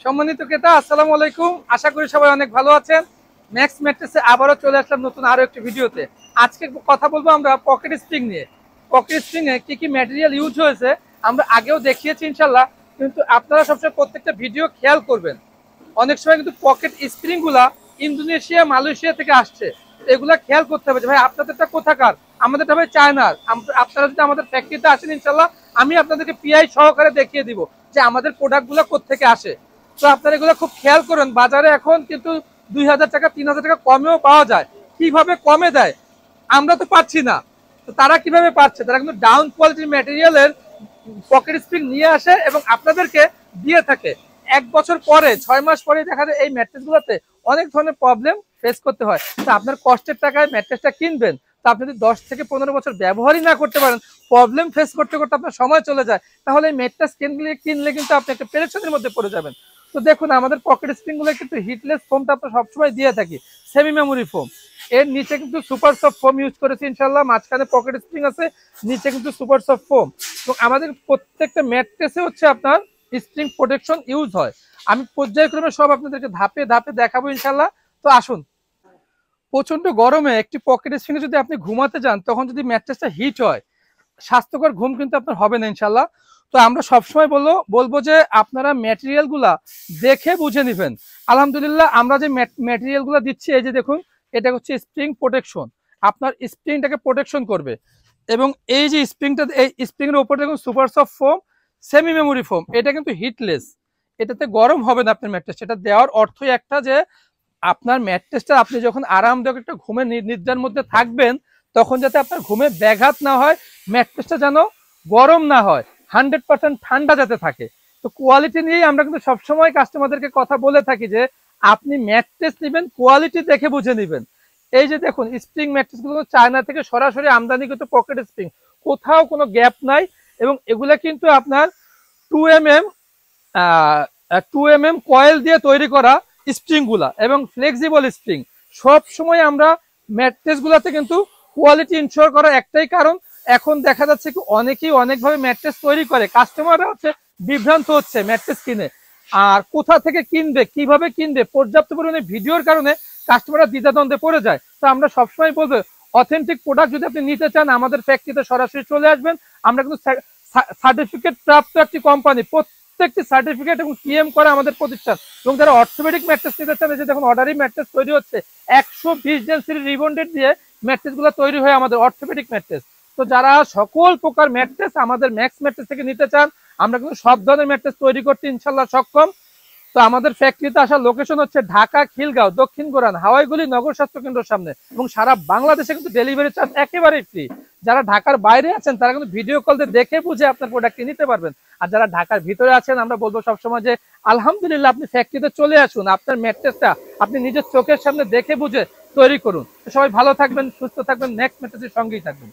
সম্মানিত ক্রেতা, আসসালামু আলাইকুম। আশা করি সবাই অনেক ভালো আছেন। ম্যাক্স ম্যাট্রেসে আবারও চলে আসলাম নতুন আরো একটি ভিডিওতে। আজকে কথা বলবো আমরা পকেট স্প্রিং নিয়ে। পকেট স্প্রিং এ কি কি ম্যাটেরিয়াল ইউজ হয়েছে আমরা আগেও দেখিয়েছি ইনশাল্লাহ, কিন্তু আপনারা সবসময় প্রত্যেকটা ভিডিও খেয়াল করবেন। অনেক সময় কিন্তু পকেট স্প্রিং গুলা ইন্দোনেশিয়া, মালয়েশিয়া থেকে আসছে। এগুলা খেয়াল করতে হবে যে ভাই আপনাদেরটা কোথাকার, আমাদেরটা ভাই চায়নার। আপনারা যদি আমাদের ফ্যাক্টরিতে আসেন ইনশাল্লাহ আমি আপনাদেরকে পিআই সহকারে দেখিয়ে দিব যে আমাদের প্রোডাক্ট গুলা কোথেকে আসে। তো আপনারা এগুলো খুব খেয়াল করুন। বাজারে এখন কিন্তু 2000 টাকা 3000 টাকা কমেও পাওয়া যায়। কিভাবে কমে দেয় আমরা তো পাচ্ছি না, তো তারা কিভাবে পাচ্ছে? তারা কিন্তু ডাউন কোয়ালিটির ম্যাটেরিয়ালের পকেট স্প্রিং নিয়ে আসে এবং আপনাদেরকে দিয়ে থাকে। 1 বছর পরে 6 মাস পরে দেখা যায় এই ম্যাট্রেস গুলোতে অনেক ধরনের প্রবলেম ফেস করতে হয়। তো আপনার কষ্টের টাকায় ম্যাট্রেসটা কিনবেন, তো আপনি যদি 10 থেকে 15 বছর ব্যবহারই না করতে পারেন, প্রবলেম ফেস করতে করতে আপনার সময় চলে যায়, তাহলে এই ম্যাট্রেস কিনলে কিন্তু আপনি একটা পেরেশানির মধ্যে পড়ে যাবেন। তো দেখুন আমাদের পকেট স্প্রিং গুলো কিন্তু হিটলেস ফোমটা আমরা সবসময় দিয়ে থাকি, সেমি মেমোরি ফোম। এর নিচে কিন্তু সুপার সফট ফোম ইউজ করেছি ইনশাল্লাহ, মাঝখানে পকেট স্প্রিং আছে, নিচে কিন্তু সুপার সফট ফোম। এবং আমাদের প্রত্যেকটা ম্যাট্রেসে হচ্ছে আপনার স্প্রিং প্রোটেকশন ইউজ হয়। আমি পর্যায়ক্রমে সব আপনাদেরকে ধাপে ধাপে দেখাবো ইনশাল্লাহ। তো আসুন। প্রচন্ড গরমে একটি পকেট স্প্রিং যদি আপনি ঘুমাতে যান, তখন যদি ম্যাট্রেসটা হিট হয়, স্বাস্থ্যকর ঘুম কিন্তু আপনার হবে না ইনশাল্লাহ। তো আমরা সবসময় বলবো যে আপনারা ম্যাটেরিয়াল গুলা দেখে বুঝে নেবেন। আলহামদুলিল্লাহ আমরা যে ম্যাটেরিয়াল গুলা দিচ্ছি, এই যে দেখুন, এটা হচ্ছে স্প্রিং প্রোটেকশন। আপনার স্প্রিংটাকে প্রোটেকশন করবে। এবং এই যে স্প্রিংটা, এই স্প্রিং এর উপরে দেখুন super soft foam, semi memory foam. এটা কিন্তু হিটলেস, এটাতে গরম হবে না আপনার ম্যাট্রেস। এটা দেওয়ার অর্থই একটা যে আপনার ম্যাট্রেসটা আপনি যখন আরামদায়ক একটা ঘুমের নিদ্রার মধ্যে থাকবেন, তখন যাতে আপনার ঘুমে ব্যাঘাত না হয়, ম্যাট্রেসটা যেন গরম না হয়, 100% ঠান্ডা যাতে থাকে। তো কোয়ালিটি নিয়েই আমরা কিন্তু সবসময় কাস্টমারদেরকে কথা বলে থাকি যে আপনি ম্যাট্রেস নেবেন কোয়ালিটি দেখে বুঝে নেবেন। এই যে দেখুন স্প্রিং ম্যাট্রেসগুলো চায়না থেকে সরাসরি আমদানিকৃত পকেট স্প্রিং, কোথাও কোনো গ্যাপ নাই। এবং এগুলা কিন্তু আপনার 2mm 2mm কয়েল দিয়ে তৈরি করা স্প্রিং গুলা এবং ফ্লেক্সিবল স্প্রিং। সব সময় আমরা ম্যাট্রেস গুলাতে কিন্তু কোয়ালিটি ইনশিওর করা একটাই কারণ, এখন দেখা যাচ্ছে কি অনেকেই অনেকভাবে ম্যাট্রেস তৈরি করে, কাস্টমাররা হচ্ছে বিভ্রান্ত হচ্ছে ম্যাট্রেস কিনে। আর কোথা থেকে কিনবে, কিভাবে কিনবে, পর্যাপ্ত পরিমাণে ভিডিওর কারণে কাস্টমাররা দ্বিধাদ্বন্দ্বে পড়ে যায়। তো আমরা সবসময় বলবো অথেন্টিক প্রোডাক্ট যদি আপনি নিতে চান আমাদের ফ্যাক্টরিতে সরাসরি চলে আসবেন। আমরা কিন্তু সার্টিফিকেট প্রাপ্ত একটি কোম্পানি, প্রত্যেকটি সার্টিফিকেট এবং টিএম করা আমাদের প্রতিষ্ঠান। এবং যারা অর্থোপেডিক ম্যাট্রেস নিতে চান, যে দেখুন অর্ডারি ম্যাট্রেস তৈরি হচ্ছে 120 জেন সিরিজ রিবন্ডেড দিয়ে ম্যাট্রেস গুলো তৈরি হয় আমাদের অর্থোপেডিক ম্যাট্রেস। তো যারা সকল প্রকার ম্যাট্রেস আমাদের ম্যাক্স ম্যাট্রেস থেকে নিতে চান, আমরা কিন্তু সব ধরনের ম্যাট্রেস তৈরি করতে ইনশাল্লাহ সক্ষম। তো আমাদের ফ্যাক্টরিতে আসার লোকেশন হচ্ছে ঢাকা খিলগাঁও, দক্ষিণ গোরান, হাওয়াইগুলি নগর স্বাস্থ্য কেন্দ্রের সামনে। এবং সারা বাংলাদেশে কিন্তু ডেলিভারি চার্জ একেবারেই ফ্রি। যারা ঢাকার বাইরে আছেন তারা কিন্তু ভিডিও কল দিয়ে দেখে বুঝে আপনার প্রোডাক্টটি নিতে পারবেন। আর যারা ঢাকার ভিতরে আছেন আমরা বলবো সবসময় যে আলহামদুলিল্লাহ আপনি ফ্যাক্টরিতে চলে আসুন, আপনার ম্যাট্রেসটা আপনি নিজের চোখের সামনে দেখে বুঝে তৈরি করুন। সবাই ভালো থাকবেন, সুস্থ থাকবেন, নেক্সট ম্যাট্রেসের সঙ্গেই থাকবেন।